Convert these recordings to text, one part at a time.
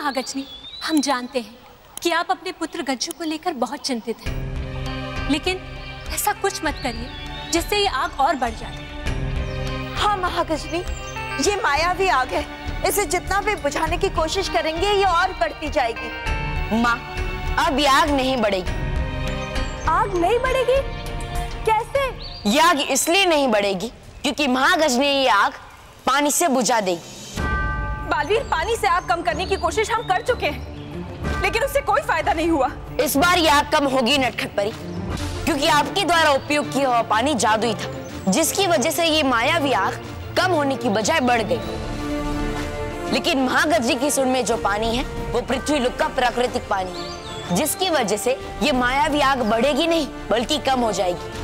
महागजनी, हम जानते हैं कि आप अपने पुत्र गज्जू को लेकर बहुत चिंतित हैं, लेकिन ऐसा कुछ मत करिए जिससे ये आग और बढ़ जाए। हाँ महागजनी, ये मायावी आग है, इसे जितना भी बुझाने की कोशिश करेंगे ये और बढ़ती जाएगी। माँ, अब ये आग नहीं बढ़ेगी। आग नहीं बढ़ेगी? कैसे? ये आग इसलिए नहीं बढ़ेगी क्योंकि महागजनी ये आग पानी से बुझा देगी। बालवीर, पानी से आग कम करने की कोशिश हम कर चुके हैं, लेकिन उससे कोई फायदा नहीं हुआ। इस बार ये आग कम होगी नटखट परी, क्योंकि आपके द्वारा उपयोग किया हुआ पानी जादुई था, जिसकी वजह से ये मायावी आग कम होने की बजाय बढ़ गई। लेकिन महागजनी की सुन में जो पानी है वो पृथ्वी लोक का प्राकृतिक पानी है, जिसकी वजह से ये मायावी आग बढ़ेगी नहीं बल्कि कम हो जाएगी।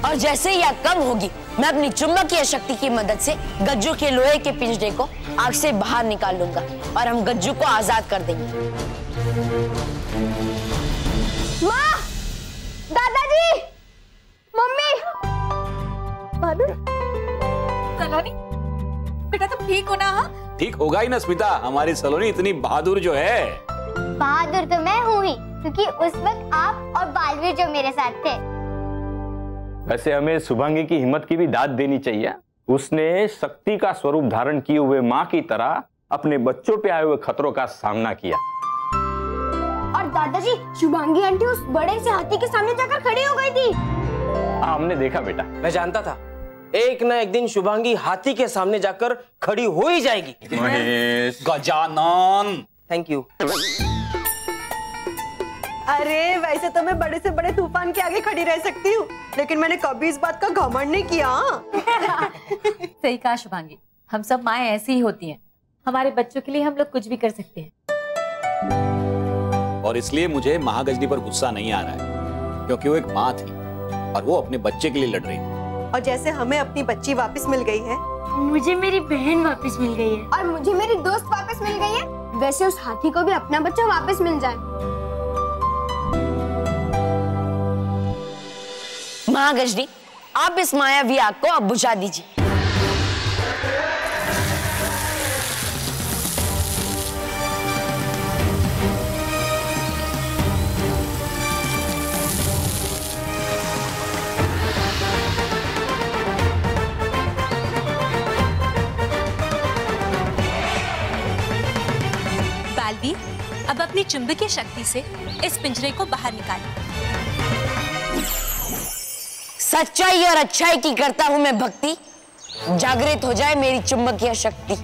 और जैसे ही आग कम होगी, मैं अपनी चुंबकीय शक्ति की मदद से गज्जू के लोहे के पिंजरे को आग से बाहर निकाल लूंगा और हम गज्जू को आजाद कर देंगे। माँ, दादाजी, मम्मी, सलोनी, बेटा तुम ठीक हो ना? हाँ ठीक होगा ही ना स्मिता, हमारी सलोनी इतनी बहादुर जो है। बहादुर तो मैं हूँ ही, क्योंकि उस वक्त आप और बालवीर जो मेरे साथ थे। वैसे हमें शुभांगी की हिम्मत की भी दाद देनी चाहिए। उसने शक्ति का स्वरूप धारण किए हुए माँ की तरह अपने बच्चों पे आए हुए खतरों का सामना किया। और दादाजी, शुभांगी आंटी उस बड़े से हाथी के सामने जाकर खड़ी हो गई थी। हमने देखा बेटा। मैं जानता था एक ना एक दिन शुभांगी हाथी के सामने जाकर खड़ी हो ही जाएगी। Mahesh, Gajanan, thank you. अरे वैसे तो मैं बड़े से बड़े तूफान के आगे खड़ी रह सकती हूँ, लेकिन मैंने कभी इस बात का घमंड नहीं किया। सही कहा शुभांगी, हम सब माएं ऐसी ही होती हैं। हमारे बच्चों के लिए हम लोग कुछ भी कर सकते हैं। और इसलिए मुझे महागजनी पर गुस्सा नहीं आ रहा है, क्योंकि वो एक माँ थी और वो अपने बच्चे के लिए लड़ रही थी। और जैसे हमें अपनी बच्ची वापस मिल गई है, मुझे मेरी बहन वापस मिल गई है, और मुझे मेरी दोस्त वापस मिल गई है, वैसे उस हाथी को भी अपना बच्चा वापस मिल जाए। महागजनी, आप इस मायावी आग को अब बुझा दीजिए। बालवीर, अब अपनी चुंबकीय शक्ति से इस पिंजरे को बाहर निकालें। सच्चाई और अच्छाई की करता हूं मैं भक्ति, जागृत हो जाए मेरी चुंबकीय शक्ति।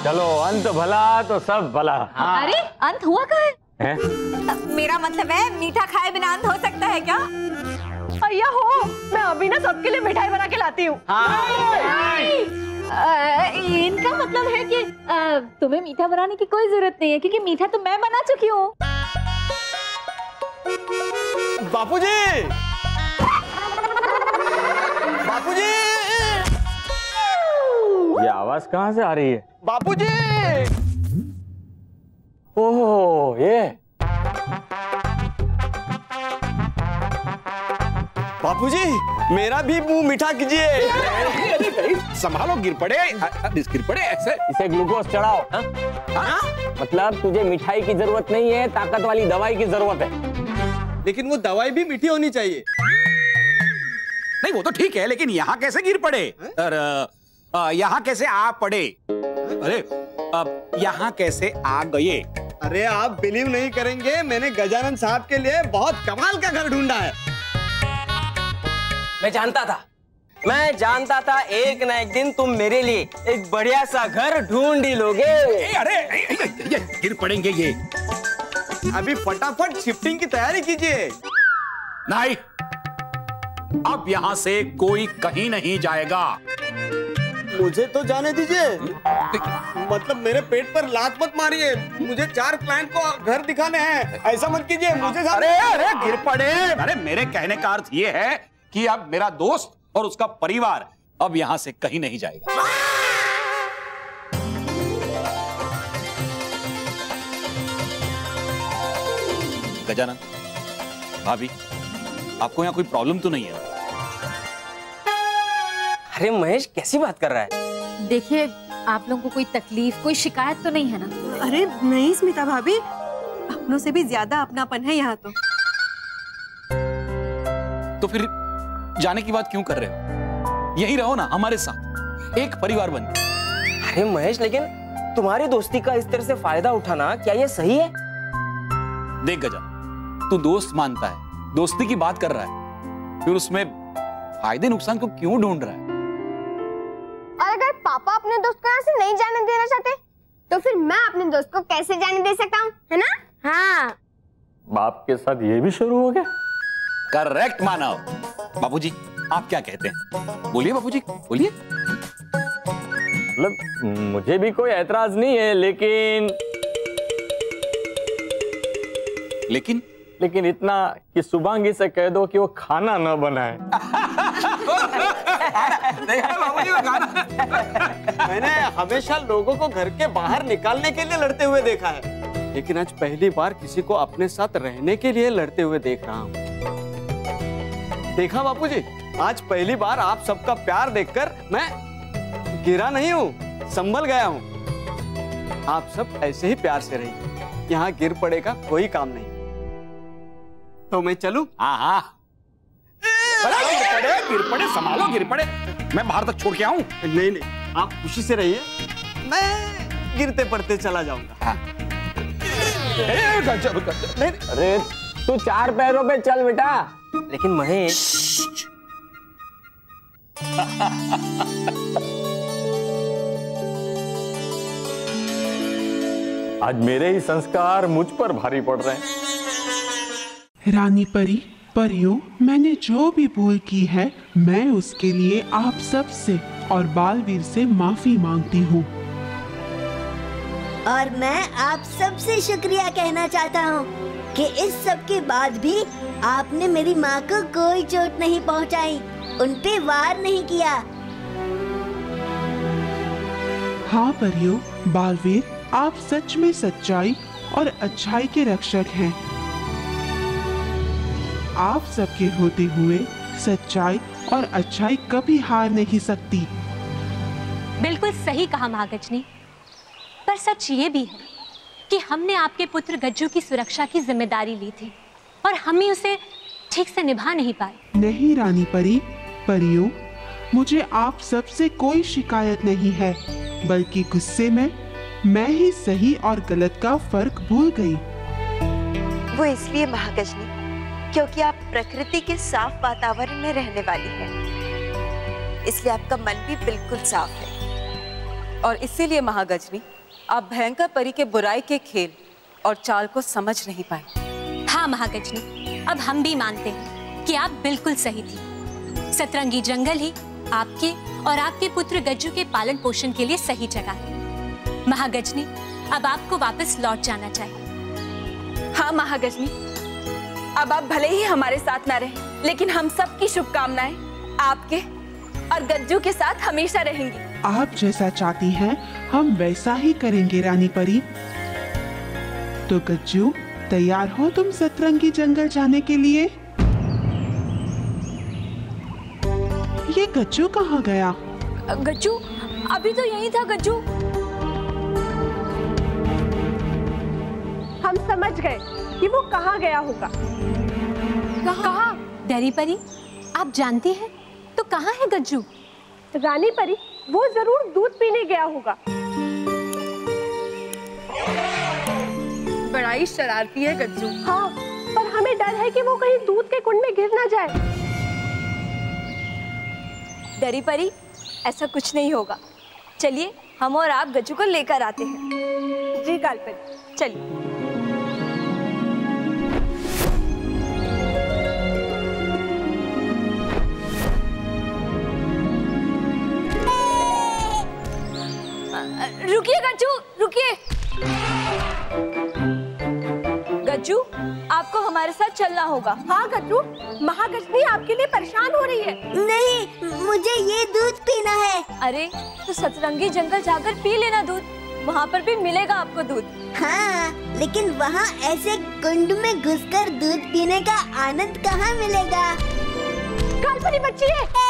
चलो, अंत भला तो सब भला। हाँ। अरे अंत हुआ कहाँ है? मेरा मतलब है मीठा खाए बिना अंत हो सकता है क्या? अय्या हो, मैं अभी ना सबके लिए मिठाई बना के लाती हूँ। इनका मतलब है कि तुम्हें मीठा बनाने की कोई जरूरत नहीं है, क्योंकि मीठा तो मैं बना चुकी हूँ। बापूजी, बापूजी, ये आवाज कहाँ से आ रही है? बापूजी, ओह, ये बापूजी, मेरा भी मुंह मीठा कीजिए। संभालो, गिर पड़े ऐसे। इसे ग्लूकोज चढ़ाओ। हाँ? मतलब तुझे मिठाई की जरूरत नहीं है, ताकत वाली दवाई की जरूरत है। लेकिन वो दवाई भी मीठी होनी चाहिए। नहीं वो तो ठीक है, लेकिन यहाँ कैसे गिर पड़े? यहाँ कैसे आ पड़े? अरे यहाँ कैसे आ गए? अरे आप बिलीव नहीं करेंगे, मैंने गजानन साहब के लिए बहुत कमाल का घर ढूंढा है। मैं जानता था एक ना एक दिन तुम मेरे लिए एक बढ़िया सा घर ढूंढ ही लोगे। अरे ये गिर पड़ेंगे ये। अभी फटाफट शिफ्टिंग की तैयारी कीजिए। नहीं, अब यहाँ से कोई कहीं नहीं जाएगा। मुझे तो जाने दीजिए। मतलब मेरे पेट पर लात मत मारिए, मुझे 4 क्लाइंट को घर दिखाने हैं, ऐसा मत कीजिए। मुझे अरे गिर पड़े। अरे मेरे कहने का अर्थ ये है कि अब मेरा दोस्त और उसका परिवार अब यहां से कहीं नहीं जाएगा। गजानन, भाभी, आपको यहाँ कोई प्रॉब्लम तो नहीं है? अरे महेश कैसी बात कर रहा है? देखिए, आप लोगों को कोई तकलीफ, कोई शिकायत तो नहीं है ना? अरे नहीं स्मिता भाभी, अपनों से भी ज्यादा अपनापन है यहाँ तो फिर जाने की बात क्यों कर रहे हो? यहीं रहो ना हमारे साथ, एक परिवार बन के। अरे महेश, लेकिन तुम्हारी दोस्ती का इस तरह से फायदा उठाना क्या ये सही है? देख गजानन, तू दोस्त मानता है, दोस्ती की बात कर रहा है, फिर उसमें फायदे नुकसान को क्यों ढूंढ रहा है? और अगर पापा अपने दोस्त को यहाँ से नहीं जाने देना चाहते, तो फिर मैं अपने दोस्त को कैसे जाने दे सकता हूँ, है ना? हाँ। बाप के साथ ये भी शुरू हो गया। करेक्ट मानव। बाबूजी, आप क्या कहते हैं? बोलिए बाबूजी, बोलिए। मतलब मुझे भी कोई ऐतराज नहीं है, लेकिन इतना कि शुभांगी से कह दो कि वो खाना न बनाए। मैंने हमेशा लोगों को घर के बाहर निकालने के लिए लड़ते हुए देखा है, लेकिन आज पहली बार किसी को अपने साथ रहने के लिए लड़ते हुए देख रहा हूँ। देखा बापूजी, आज पहली बार आप सबका प्यार देखकर मैं गिरा नहीं हूँ, संभल गया हूँ। आप सब ऐसे ही प्यार से रहिए, यहाँ गिर पड़ेगा कोई काम नहीं। तो मैं चलूं? हाँ। गिर पड़े, संभालो, गिर पड़े। मैं बाहर तक छोड़ के आऊं? नहीं, आप खुशी से रहिए, मैं गिरते पड़ते चला जाऊंगा। हाँ। अरे तू 4 पैरों पे चल बेटा। लेकिन महेश, आज मेरे ही संस्कार मुझ पर भारी पड़ रहे हैं। रानी परी, परियों, मैंने जो भी भूल की है, मैं उसके लिए आप सब से और बालवीर से माफी मांगती हूँ। और मैं आप सबसे शुक्रिया कहना चाहता हूँ कि इस सब के बाद भी आपने मेरी माँ को कोई चोट नहीं पहुँचाई, उन पे वार नहीं किया। हाँ परियों, बालवीर, आप सच में सच्चाई और अच्छाई के रक्षक हैं। आप सबके होते हुए सच्चाई और अच्छाई कभी हार नहीं सकती। बिल्कुल सही कहा महागजनी, पर सच ये भी है कि हमने आपके पुत्र गज्जू की सुरक्षा की जिम्मेदारी ली थी और हम ही उसे ठीक से निभा नहीं पाए। नहीं रानी परी, परियों, मुझे आप सबसे कोई शिकायत नहीं है, बल्कि गुस्से में मैं ही सही और गलत का फर्क भूल गई। वो इसलिए महागजनी क्योंकि आप प्रकृति के साफ वातावरण में रहने वाली हैं, इसलिए आपका मन भी बिल्कुल साफ है। और इसीलिए महागजनी, आप भयंकर परी के बुराई के खेल और चाल को समझ नहीं पाए। हाँ महागजनी, अब हम भी मानते हैं कि आप बिल्कुल सही थी। सतरंगी जंगल ही आपके और आपके पुत्र गज्जू के पालन पोषण के लिए सही जगह है। महागजनी, अब आपको वापस लौट जाना चाहिए। हाँ महागजनी, अब आप भले ही हमारे साथ ना रहें, लेकिन हम सब की शुभकामनाएं आपके और गज्जू के साथ हमेशा रहेंगी। आप जैसा चाहती हैं, हम वैसा ही करेंगे रानी परी। तो गज्जू, तैयार हो तुम सतरंगी जंगल जाने के लिए? ये गज्जू कहाँ गया? गज्जू अभी तो यही था। गज्जू, हम समझ गए कि वो कहाँ गया होगा। कहाँ? डैरी परी, आप जानती हैं तो कहाँ है गज्जू? रानी परी, वो जरूर दूध पीने गया होगा। ही शरारती है गज्जू। हाँ, पर हमें डर है कि वो कहीं दूध के कुंड में गिर ना जाए। डरी परी, ऐसा कुछ नहीं होगा। चलिए हम और आप गज्जू को लेकर आते हैं। जी कालपरी, चलिए। रुकिए गज्जू, रुकिए। गज्जू, आपको हमारे साथ चलना होगा। हाँ गज्जू, महागजनी आपके लिए परेशान हो रही है। नहीं, मुझे ये दूध पीना है। अरे तो सतरंगी जंगल जाकर पी लेना दूध, वहाँ पर भी मिलेगा आपको दूध। हाँ, लेकिन वहाँ ऐसे कुंड में घुसकर दूध पीने का आनंद कहाँ मिलेगा? कालपरी बच्ची है।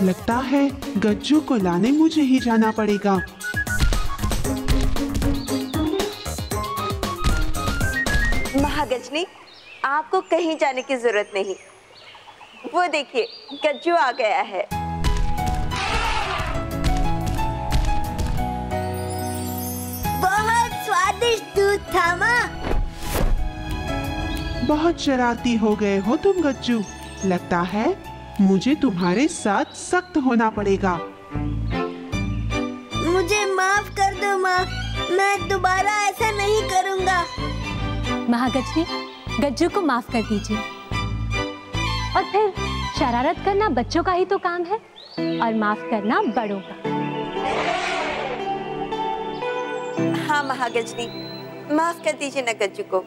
लगता है गज्जू को लाने मुझे ही जाना पड़ेगा। महागजनी, आपको कहीं जाने की जरूरत नहीं। वो देखिए, गज्जू आ गया है। बहुत स्वादिष्ट दूध था माँ। बहुत शरारती हो गए हो तुम गज्जू। लगता है मुझे तुम्हारे साथ सख्त होना पड़ेगा। मुझे माफ कर दो माँ, मैं दोबारा ऐसा नहीं करूँगा। महागजनी, गज्जू को माफ कर दीजिए। और फिर शरारत करना बच्चों का ही तो काम है और माफ करना बड़ों का। हाँ महागजनी, माफ कर दीजिए ना गज्जू को।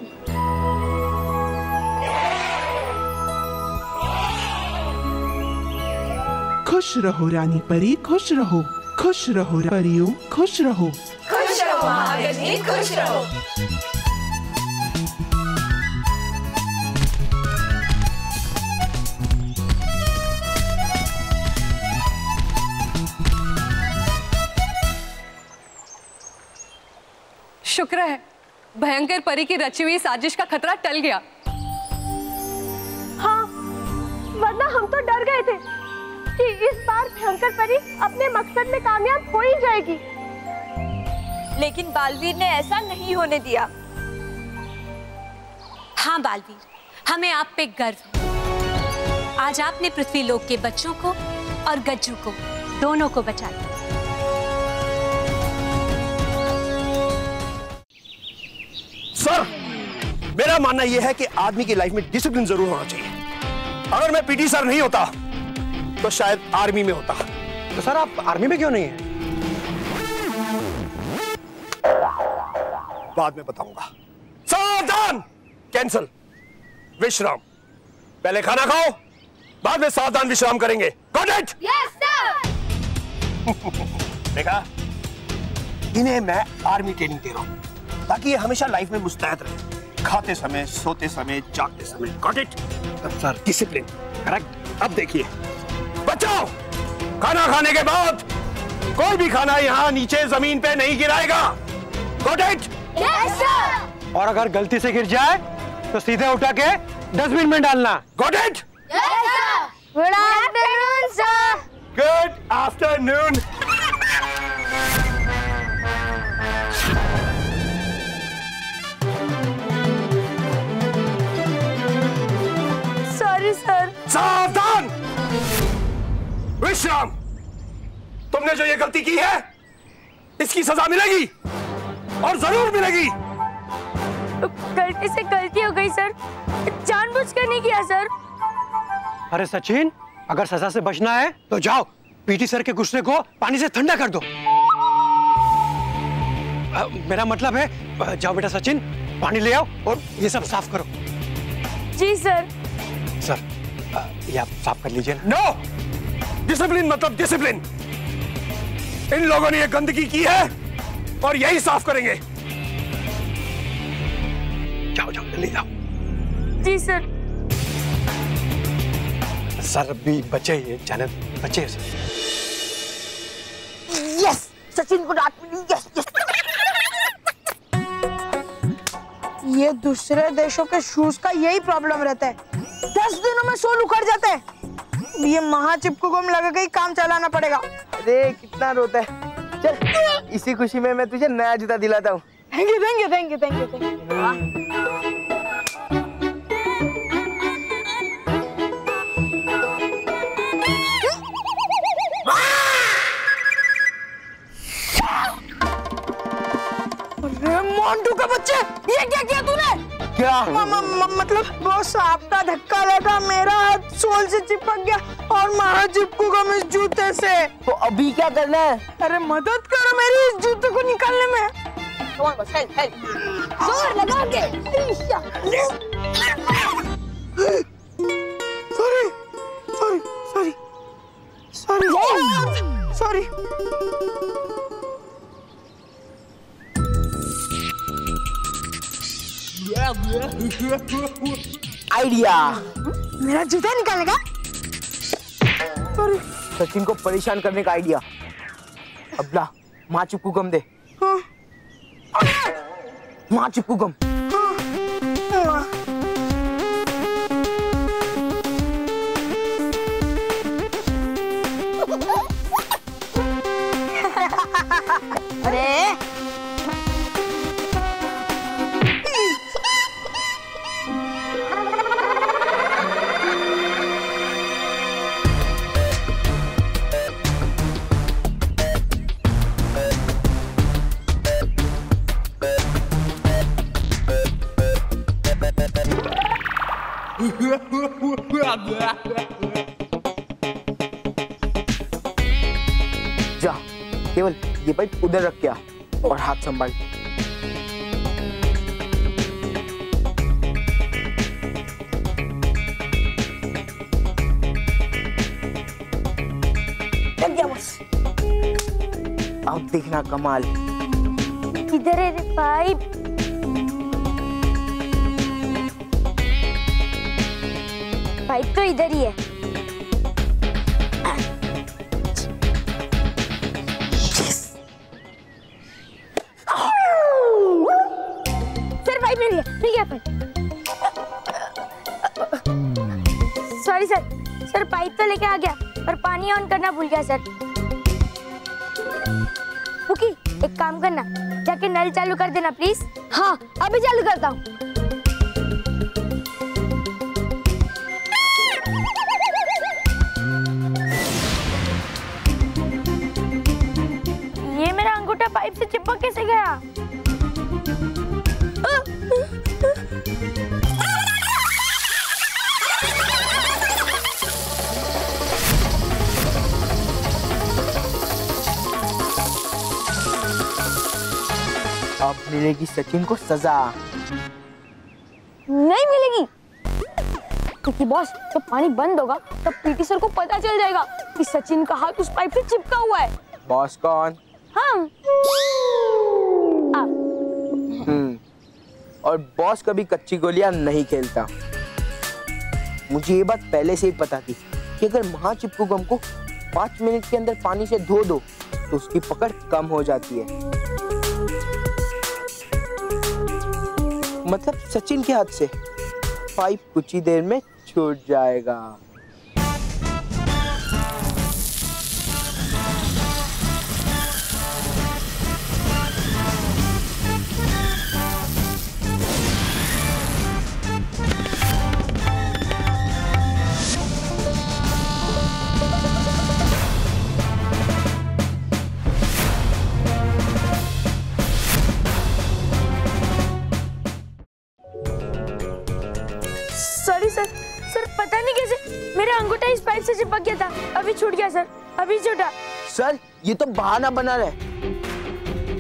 खुश रहो रानी परी, खुश रहो। खुश रहो परियों, खुश रहो। खुश रहो महागजनी, खुश रहो। शुक्र है भयंकर परी की रची हुई साजिश का खतरा टल गया। हाँ, वरना हम तो डर गए थे कि इस बार भयंकर परी अपने मकसद में कामयाब हो ही जाएगी। लेकिन बालवीर ने ऐसा नहीं होने दिया। हाँ बालवीर, हमें आप पे गर्व है। आज आपने पृथ्वी लोक के बच्चों को और गज्जू को, दोनों को बचा लिया। सर, मेरा मानना यह है कि आदमी की लाइफ में डिसिप्लिन जरूर होना चाहिए। अगर मैं पीटी सर नहीं होता तो शायद आर्मी में होता। तो सर आप आर्मी में क्यों नहीं हैं? बाद में बताऊंगा। सावधान! कैंसल। विश्राम। पहले खाना खाओ, बाद में सावधान विश्राम करेंगे। Got it? Yes sir. देखा, इन्हें मैं आर्मी ट्रेनिंग दे रहा हूं ताकि ये हमेशा लाइफ में मुस्तैद रहे, खाते समय, सोते समय, जागते समय। Got it? Sir, discipline. Correct. अब देखिए बच्चों, खाना खाने के बाद कोई भी खाना यहाँ नीचे जमीन पे नहीं गिराएगा। Got it? Yes sir. और अगर गलती से गिर जाए तो सीधे उठा के डस्टबिन में डालना। Got it? Yes sir. Good afternoon sir. Good afternoon. Sorry sir. सावधान! विश्राम। तुमने जो ये गलती की है इसकी सजा मिलेगी और जरूर मिलेगी। गलती से गलती हो गई सर, जानबूझकर नहीं किया सर। अरे सचिन, अगर सजा से बचना है तो जाओ पीटी सर के गुस्से को पानी से ठंडा कर दो। मेरा मतलब है जाओ बेटा सचिन, पानी ले आओ और ये सब साफ करो। जी सर। सर ये आप साफ कर लीजिए ना। नो, डिसिप्लिन मतलब डिसिप्लिन। इन लोगों ने ये गंदगी की है और यही साफ करेंगे। जाओ जाओ जल्दी जाओ। जी सर। सर अभी बचे ये जाने बचे सर। यस, सचिन को डांट मिली। Yes yes. ये दूसरे देशों के शूज का यही प्रॉब्लम रहता है, 10 दिनों में सोल उखड़ जाते हैं। ये महाचिपकू को लगा के ही काम चलाना पड़ेगा। अरे कितना रोता है। चल इसी खुशी में मैं तुझे नया जूता दिलाता हूँ। Thank you thank you thank you thank you thank you. Montu का बच्चे, ये क्या किया तूने? क्या? मतलब बॉस आपका धक्का लगा, मेरा हाथ सोल से चिपक गया और महाचिपकू को इस जूते से। तो अभी क्या करना है? अरे मदद करो मेरी इस जूते को निकालने में। जोर लगा के। Sorry sorry sorry sorry sorry. Idea. मेरा जूता निकालेगा? सचिन को परेशान करने का आइडिया। अब ला माँ चिपकू गम दे। माँ चिपकू गम। अरे जा केवल ये पाइप उधर रख के आ और हाथ संभाल। अब देखना कमाल। किधर है रे पाइप? पाइप तो इधर ही है। सर पाइप मिल गया pipe. Sorry sir, sir pipe तो लेके आ गया पर पानी ऑन करना भूल गया सर। रुकी, एक काम करना, जाके नल चालू कर देना प्लीज। हाँ अभी चालू करता हूँ। ये मेरा अंगूठा पाइप से चिपक कैसे गया? अब मिलेगी सचिन को सजा। नहीं मिलेगी, क्योंकि बॉस जब पानी बंद होगा तब पीटी सर को पता चल जाएगा कि सचिन का हाथ उस पाइप से चिपका हुआ है। बॉस कौन? हम। और बॉस कभी कच्ची गोलियां नहीं खेलता। मुझे ये बात पहले से ही पता थी कि अगर महाचिपकू गम को 5 मिनट के अंदर पानी से धो दो तो उसकी पकड़ कम हो जाती है। मतलब सचिन के हाथ से पाइप कुछ ही देर में छूट जाएगा। सॉरी सर, सर पता नहीं कैसे मेरा अंगूठा इस पाइप से चिपक गया था, अभी छूट गया सर, अभी छूटा। सर ये तो बहाना बना रहा है।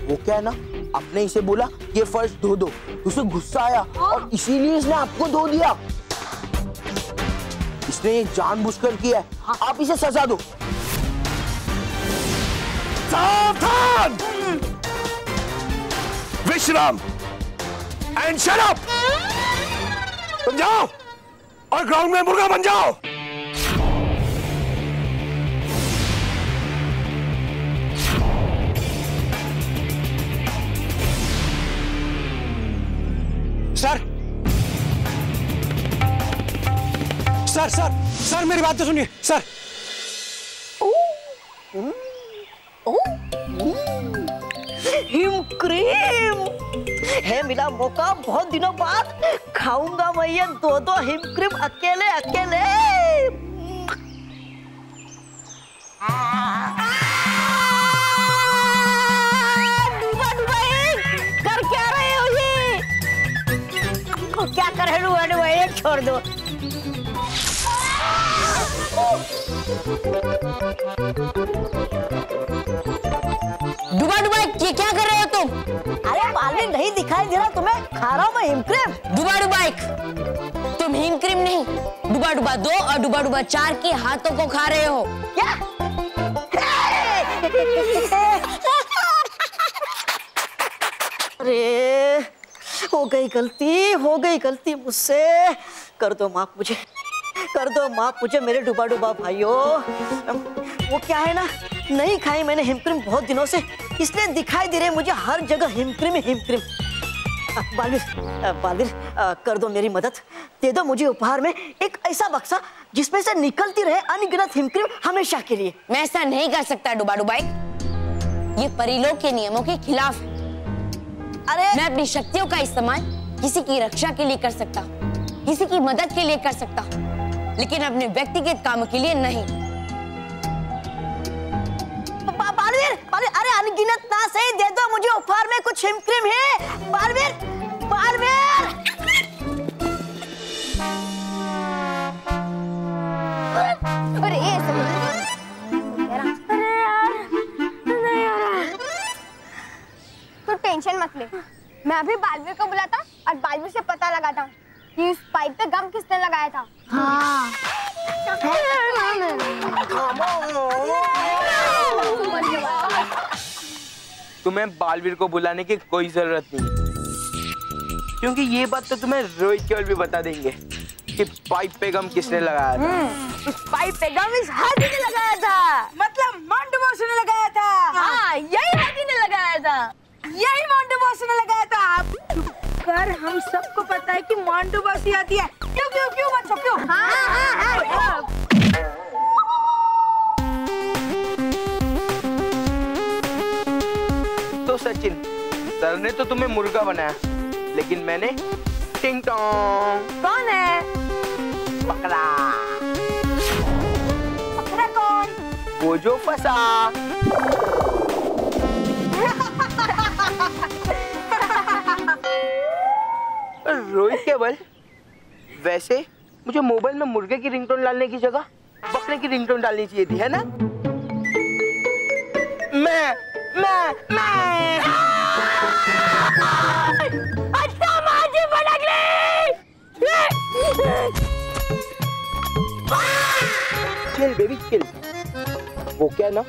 वो क्या है ना, आपने इसे बोला ये फर्श धो दो, उसे गुस्सा आया और इसीलिए इसने आपको धो दिया। इसने ये जानबूझकर किया है, आप इसे सजा दो। सावधान! विश्राम एंड शट अप! तुम जाओ और ग्राउंड में मुर्गा बन जाओ। सर सर सर सर मेरी बात तो सुनिए सर। हिम क्रीम है मिला मौका, बहुत दिनों बाद खाऊंगा मैं ये दो हिम क्रीम अकेले अकेले। डूबा डूबा कर क्या रहे हो ये? क्या कर रहे हो? छोड़ दो। डुबा डुबा ये क्या कर रहे हो तुम? अरे बालवीर नहीं दिखाई दे रहा तुम्हें? खा रहा हूँ मैं हिम क्रीम। डुबा डुबा तुम हिम क्रीम नहीं, डुबा डुबा 2 और डुबा डुबा 4 के हाथों को खा रहे हो। क्या? अरे हो गई गलती मुझसे। कर दो माफ मुझे, कर दो माफ मुझे मेरे डुबा डुबा भाइयों। वो क्या है ना, नहीं खाई मैंने हिम क्रीम बहुत दिनों से, इसलिए दिखाई दे रहे मुझे हर जगह him cream him cream. Baalveer कर दो मेरी मदद, दे दो मुझे उपहार में एक ऐसा बक्सा जिसमें से निकलती रहे अनगिनत हिम क्रीम हमेशा के लिए। मैं ऐसा नहीं कर सकता डुबा डुबा, ये परिलोक के नियमों के खिलाफ है। अरे मैं अपनी शक्तियों का इस्तेमाल किसी की रक्षा के लिए कर सकता, किसी की मदद के लिए कर सकता, लेकिन अपने व्यक्तिगत कामों के लिए नहीं। बालवीर, अरे अनगिनत ना सही, दे दो मुझे उपहार में कुछ हिम क्रीम है। बालवीर, बालवीर। अरे ये सब अरे यार नहीं आ रहा। तू टेंशन मत ले, मैं अभी बालवीर को बुलाता और बालवीर से पता लगाता कि इस पाइप पे गम किसने लगाया था। हाँ। तुम्हें बालवीर को बुलाने की कोई जरूरत नहीं, क्योंकि ये बात तो तुम्हें रोहित केवल भी बता देंगे कि पाइप पे गम किसने लगाया था। इस पाइप पे गम इस हाथी ने लगाया था। मतलब मोंटू बॉस ने लगाया था। हाँ, यही हाथी ने लगाया था, यही मोंटू बॉस ने लगाया था। कर हम सबको पता है कि मोंटू बॉस ही आती है। क्यों क्यों क्यों बच्चों क्यों? हाँ। तो सचिन सर ने तो तुम्हें मुर्गा बनाया, लेकिन मैंने टिंग टोंग। कौन है? बकरा। बकरा कौन? वो जो फंसा। रोहित केवल, वैसे मुझे मोबाइल में मुर्गे की रिंगटोन डालने की जगह बकरे की रिंगटोन डालनी चाहिए थी, है ना? मैं अच्छा माजी भड़क गई। Chill baby chill. वो क्या ना,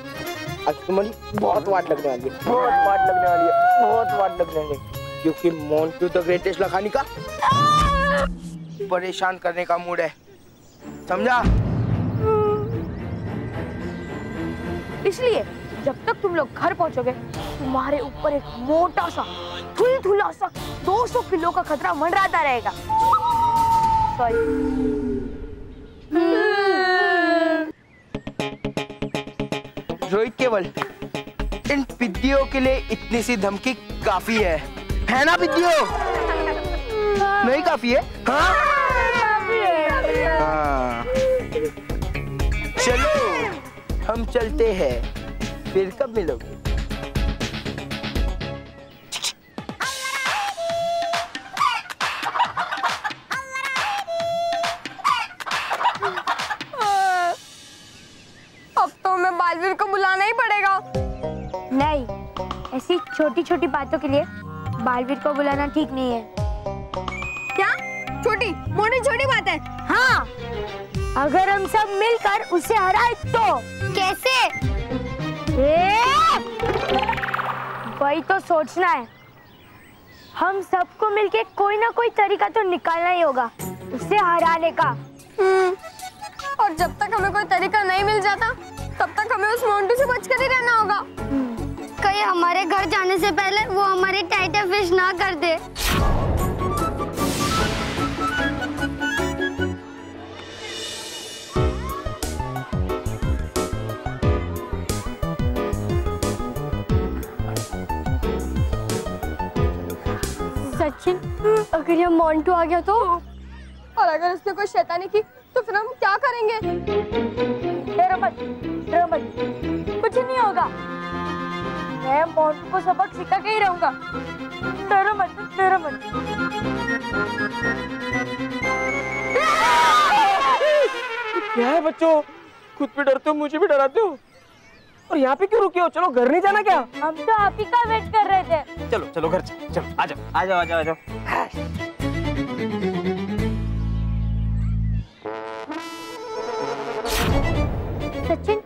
आज तुम्हारी बहुत वाट लगने वाली है, बहुत वाट लगने वाली है, बहुत वाट लगने वाली है, क्योंकि मोंटू द ग्रेटेस्ट लखानी का परेशान करने का मूड है, समझा? इसलिए जब तक तुम लोग घर पहुंचोगे, तुम्हारे ऊपर एक मोटा सा थुलथुला सा 200 किलो का खतरा मंडराता रहेगा। रोहित केवल, इन पिद्दियों के लिए इतनी सी धमकी काफी है ना पिद्दियों? नहीं काफी है? हाँ? हाँ। चलो हम चलते हैं, फिर कब मिलोगे? अब तो मैं बालवीर को बुलाना ही पड़ेगा। नहीं, ऐसी छोटी छोटी बातों के लिए बालवीर को बुलाना ठीक नहीं है। क्या छोटी मोटी छोटी बात है? हाँ, अगर हम सब मिलकर उसे हराए तो। कैसे? वही तो सोचना है, हम सबको मिलके कोई ना कोई तरीका तो निकालना ही होगा उसे हराने का। और जब तक हमें कोई तरीका नहीं मिल जाता तब तक हमें उस मोंटू से बच कर ही रहना होगा। कहीं हमारे घर जाने से पहले वो हमारी टाइटर फिश ना कर दे। सचिन, अगर ये मोंटू आ गया तो? और अगर उसने कोई शैतानी की तो फिर हम क्या करेंगे? डरो मत, कुछ नहीं होगा। मैं मोंटू को सबक सिखा के ही रहूंगा। डरो मत। क्या है बच्चों, खुद भी डरते हो, मुझे भी डराते हो। और यहाँ पे क्यों रुके हो? चलो घर नहीं जाना क्या? हम तो आप ही का वेट कर रहे थे। चलो घर चलो, आ जाओ। सचिन,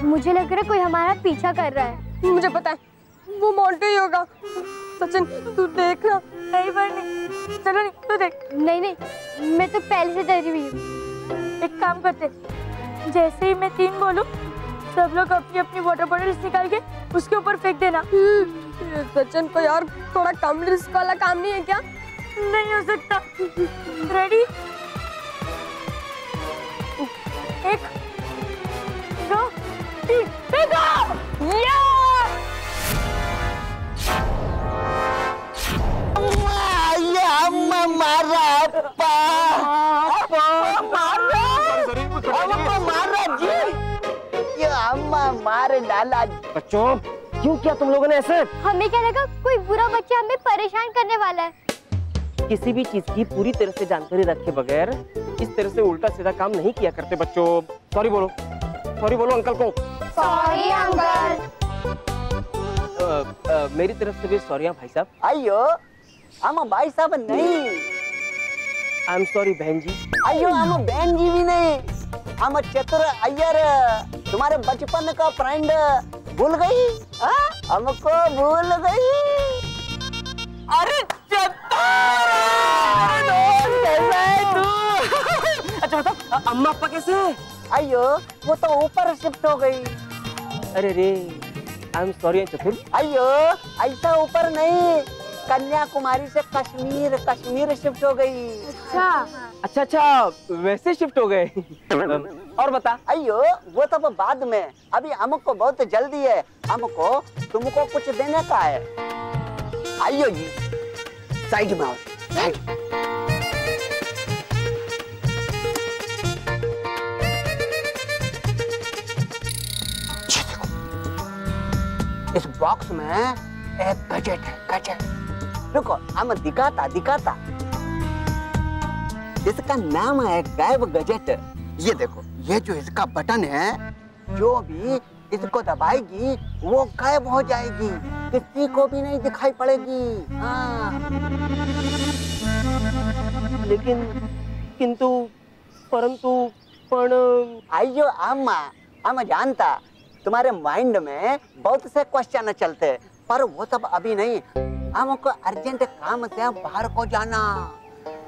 मुझे लग रहा है कोई हमारा पीछा कर रहा है। मुझे पता है, वो मोंटू ही होगा। सचिन तू देखना। नहीं, चलो तू देख। नहीं, मैं तो पहले से डरी हुई हूँ। एक काम करते, जैसे ही मैं 3 बोलूं, सब लोग अपनी अपनी वाटर बॉटल्स निकाल के उसके ऊपर फेंक देना। सचिन को यार थोड़ा कम रिस्क वाला काम नहीं है क्या? नहीं हो सकता। रेडी? 1, 2, 3, फेंको! मारे डाला। बच्चों, क्यों किया तुम लोगों ने ऐसे? हमें क्या लगा कोई बुरा बच्चा हमें परेशान करने वाला है। किसी भी चीज की पूरी तरह से जानकारी रखे बगैर इस तरह से उल्टा सीधा काम नहीं किया करते बच्चों। सॉरी बोलो अंकल को। Sorry uncle. मेरी तरफ से भी सॉरी भाई साहब। अयो हम भाई साहब नहीं। आई एम सॉरी बहन जी। अयो हम बहन जी भी नहीं, हम चतुर अय्यर, तुम्हारे बचपन का फ्रेंड। भूल गई? हमको भूल गई? अरे अच्छा बताओ, अम्मा पापा कैसे हैं? अयो वो तो ऊपर शिफ्ट हो गई। अरे रे, आई एम सॉरी चतुर। अयो ऐसा ऊपर नहीं, कन्याकुमारी से कश्मीर शिफ्ट हो गई। अच्छा वैसे शिफ्ट हो गए। और बता। अयो वो तो बाद में, अभी हमको बहुत जल्दी है, हमको तुमको कुछ देने का है। आइयो जी, साइड में आओ, साइड। इस बॉक्स में एक गैजेट है, गैजेट। रुको हम दिखाता। इसका नाम है गायब गैजेट। ये देखो, ये जो इसका बटन है, जो भी इसको दबाएगी वो गायब हो जाएगी, किसी को भी नहीं दिखाई पड़ेगी। हाँ। लेकिन किंतु परंतु आइयो हम जानता तुम्हारे माइंड में बहुत से क्वेश्चन चलते, पर वो सब अभी नहीं। हमको अर्जेंट काम से बाहर को जाना।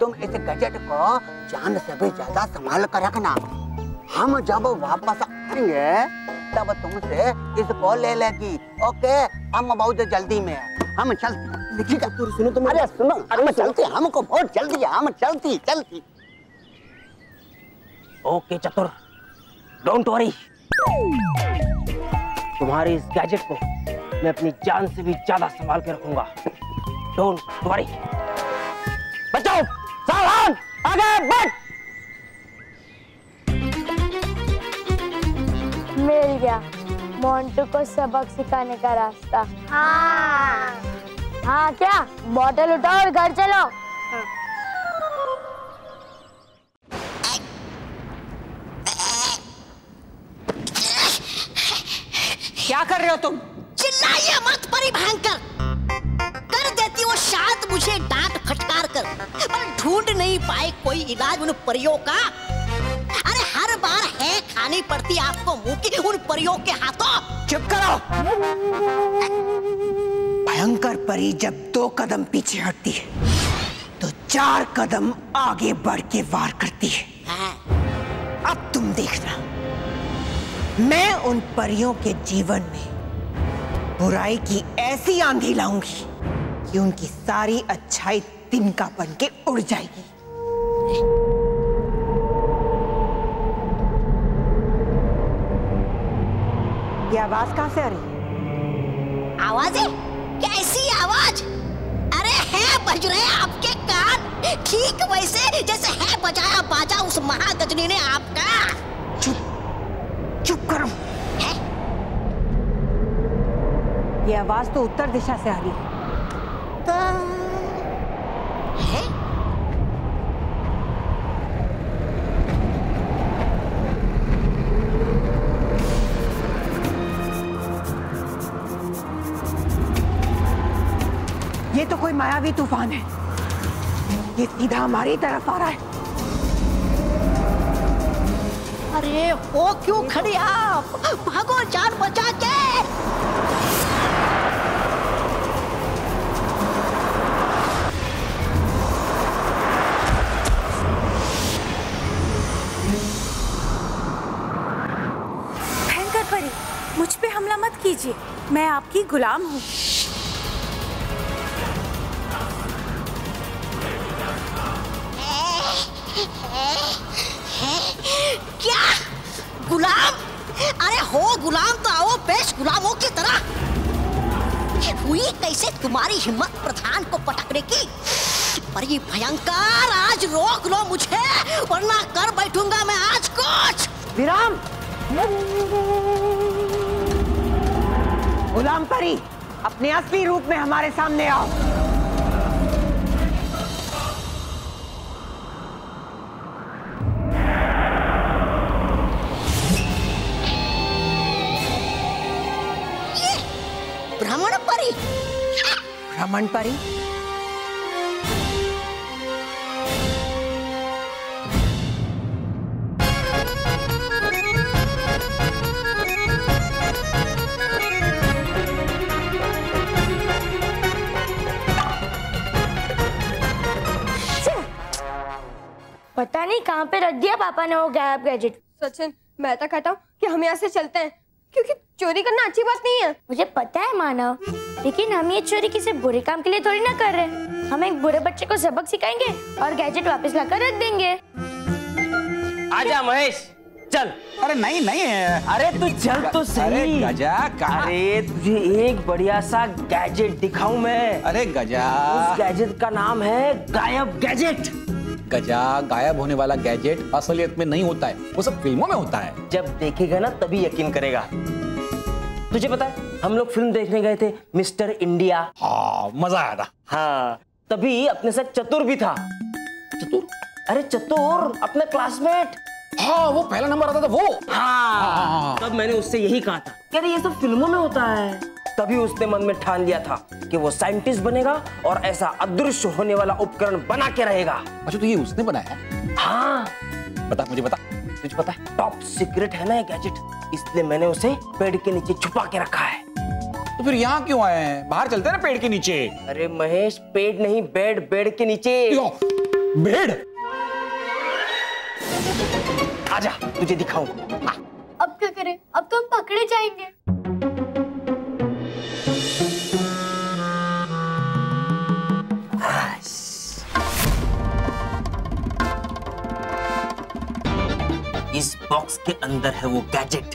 तुम इस गैजेट को जान से भी ज्यादा संभाल कर रखना। हम जब वापस आएंगे तब तुमसे इसको ले लेगी। ओके, हम बहुत जल्दी में हैं। हम चलते। ठीक है, सुनो तुम। अरे सुनो, हम चलते, हमको बहुत जल्दी है, हम चलती। ओके चतुर, डोंट वरी। तुम्हारे इस गैजेट को मैं अपनी जान से भी ज्यादा संभाल के रखूंगा। Don't worry. बचाओ, सावधान, आगे बढ़। मिल गया मोंटू को सबक सिखाने का रास्ता। हाँ क्या, बॉटल उठाओ और घर चलो। क्या कर रहे हो तुम? चिल्लाइए मत परी भयंकर। कर देती वो शायद मुझे डांट फटकार कर, पर ढूंढ नहीं पाए कोई इलाज उन परियों का। अरे हर बार है खानी पड़ती आपको मुंह की उन परियों के हाथों। चुप करो। भयंकर परी जब 2 कदम पीछे हटती है तो 4 कदम आगे बढ़ के वार करती है। अब तुम देखना, मैं उन परियों के जीवन में बुराई की ऐसी आंधी लाऊंगी कि उनकी सारी अच्छाई तिनका बन के उड़ जाएगी। ये आवाज कहां से आ रही है? आवाज है? कैसी आवाज? अरे है बज रहे आपके कान, ठीक वैसे जैसे है बजाया बाजा उस महागजनी ने आपका। चुप करो। ये आवाज तो उत्तर दिशा से आ रही है। ये तो कोई मायावी तूफान है, ये सीधा हमारी तरफ आ रहा है। अरे वो क्यों खड़ी आप? भागो जान बचा के। भयंकर परी, मुझ पे हमला मत कीजिए, मैं आपकी गुलाम हूँ। क्या गुलाम? अरे हो गुलाम तो आओ पेश गुलामों की तरह। हुई कैसे तुम्हारी हिम्मत प्रधान को पटकने की? पर ये भयंकर, आज रोक लो मुझे वरना कर बैठूंगा मैं आज कुछ। विराम। गुलाम परी, अपने असली रूप में हमारे सामने आओ। भ्रमण परी? भ्रमण परी? पता नहीं कहाँ पे रख दिया पापा ने वो गायब गैजेट। सचिन, मैं तो कहता हूँ कि हम यहाँ से चलते हैं, क्योंकि चोरी करना अच्छी बात नहीं है। मुझे पता है मानव, लेकिन हम ये चोरी किसी बुरे काम के लिए थोड़ी ना कर रहे। हम एक बुरे बच्चे को सबक सिखाएंगे और गैजेट वापस लाकर रख देंगे। आजा महेश, चल। अरे नहीं नहीं, अरे तू चल तो सही। अरे गजा, अरे तुझे एक बढ़िया सा गैजेट दिखाऊं मैं। अरे गजा, उस गैजेट का नाम है गायब गैजेट। गजा, गायब होने वाला गैजेट असलियत में नहीं होता है, वो सब फिल्मों में होता है। जब देखेगा ना तभी यकीन करेगा। तुझे पता है हम लोग फिल्म देखने गए थे मिस्टर इंडिया। हाँ, मजा आया था। हाँ, तभी अपने साथ चतुर भी था। चतुर? अरे चतुर, अपना क्लासमेट। हाँ, वो पहला नंबर आता था वो। हाँ, तब मैंने उससे यही कहा था कि अरे ये सब फिल्मों में होता है। तभी उसने मन में ठान लिया था कि वो साइंटिस्ट बनेगा और ऐसा अदृश्य होने वाला उपकरण बना के रहेगा। अच्छा, तो ये उसने बनाया? हाँ। बता, मुझे बता। तुझे पता है टॉप सीक्रेट है ना ये गैजेट, इसलिए मैंने उसे पेड़ के नीचे छुपा के रखा है। तो फिर यहाँ क्यों आए हैं? बाहर चलते हैं ना पेड़ के नीचे। अरे महेश, पेड़ नहीं बेड, बेड के नीचे। बेड? आजा तुझे दिखाऊं। अब क्या करें? अब तो हम पकड़े जाएंगे। इस बॉक्स के अंदर है वो गैजेट।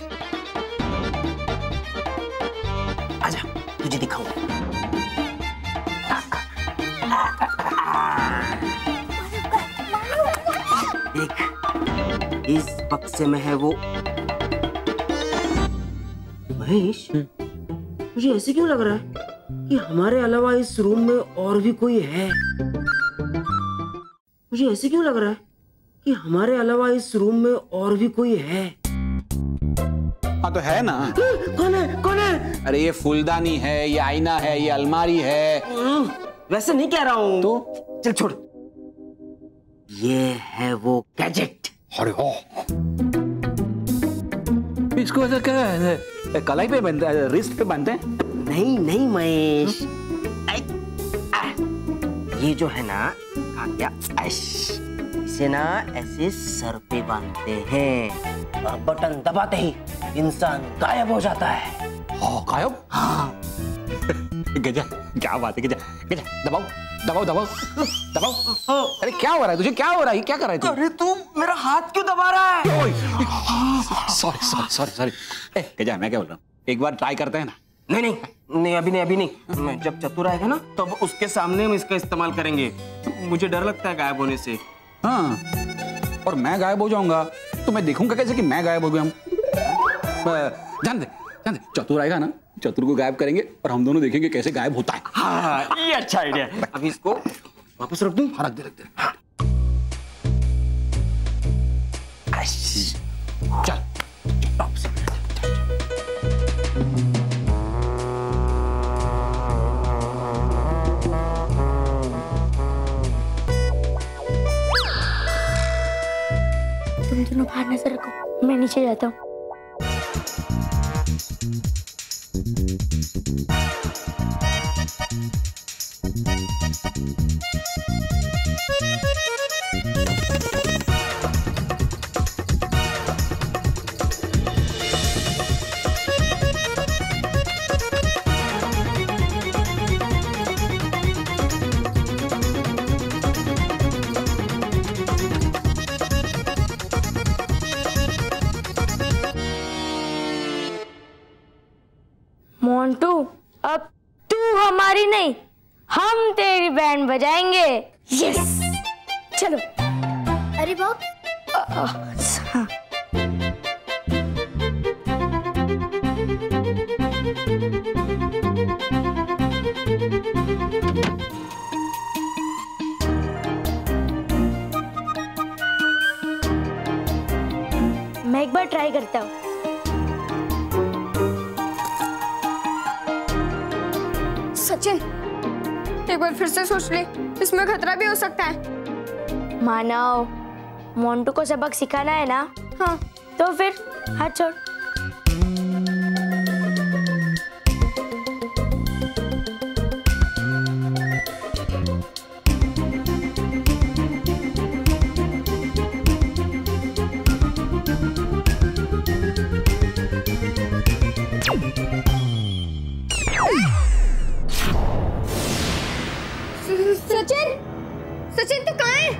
आजा तुझे दिखाऊं। देख, इस बक्से में है वो। महेश, मुझे ऐसे क्यों लग रहा है कि हमारे अलावा इस रूम में और भी कोई है? मुझे ऐसे क्यों लग रहा है कि हमारे अलावा इस रूम में और भी कोई है? हाँ तो है ना। कौन है? कौन है? अरे ये फूलदानी है, ये आईना है, ये अलमारी है। वैसे नहीं कह रहा हूँ। तो चल छोड़। ये है वो गैजेट। अरे हो। तो क्या कलाई पे बांधते, रिस्ट पे बांधते हैं? नहीं नहीं महेश, ये जो है ना क्या, इसे ना ऐसे सर पे बांधते हैं और बटन दबाते ही इंसान गायब हो जाता है। गायब? हाँ। गजा, क्या बात है, गजा गजा, दबाओ दबाओ दबाओ दबाओ। अरे क्या हो रहा है तुझे, क्या हो रहा है, क्या कर रहा है तू? अरे तू मेरा हाथ क्यों दबा रहा है? Sorry sorry sorry sorry. गजा मैं क्या बोल रहा हूँ, एक बार ट्राई करते हैं ना? नहीं नहीं नहीं, अभी नहीं अभी नहीं, मैं जब चतुर आएगा ना तब तो उसके सामने हम इसका इस्तेमाल करेंगे। मुझे डर लगता है गायब होने से। हाँ, और मैं गायब हो जाऊंगा तो मैं देखूंगा कैसे कि मैं गायब हो गया हूँ? जान दे, चतुर आएगा ना, चतुर को गायब करेंगे और हम दोनों देखेंगे कैसे गायब होता है। हाँ, ये अच्छा आइडिया है। अभी इसको वापस रख दूं? हाँ, रख दे। चल तुम दोनों बाहर नजर रखो, मैं नीचे जाता हूँ। मोंटू, अब तू हमारी नहीं, हम तेरी बैंड बजाएंगे। यस, चलो। अरे बाप, मैं एक बार ट्राई करता हूँ। सचिन, एक बार फिर से सोच ले, इसमें खतरा भी हो सकता है। मानव, मोंटू को सबक सिखाना है ना? हाँ। तो फिर हाथ छोड़। सचिन तू कहाँ है?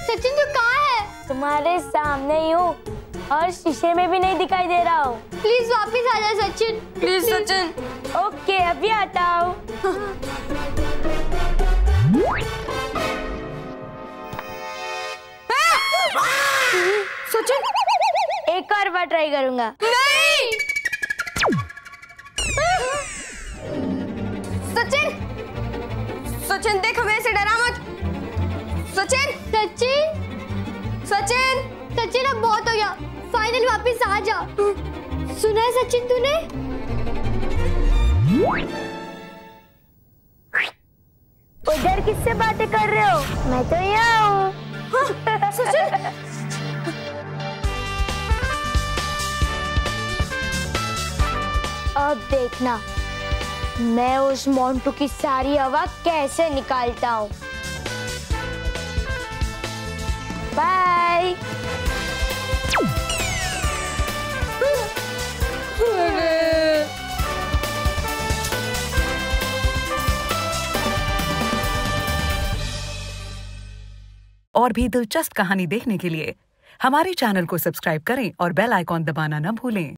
सचिन तू कहाँ है? तुम्हारे सामने ही हूँ और शीशे में भी नहीं दिखाई दे रहा हूँ। प्लीज वापस आ जा सचिन, प्लीज सचिन। ओके, अभी आता हूँ। सचिन, एक और बार ट्राई करूंगा। नहीं। सचिन, सचिन देख, हमें ऐसे डरा मत। सचिन, सचिन, सचिन, सचिन अब बहुत हो गया, फाइनल वापस आ जा। सुना है सचिन तूने? उधर किससे बातें कर रहे हो? मैं तो यहाँ हूँ। सचिन, अब देखना मैं उस मोंटू की सारी हवा कैसे निकालता हूँ। बाय। और भी दिलचस्प कहानी देखने के लिए हमारे चैनल को सब्सक्राइब करें और बेल आइकॉन दबाना न भूलें।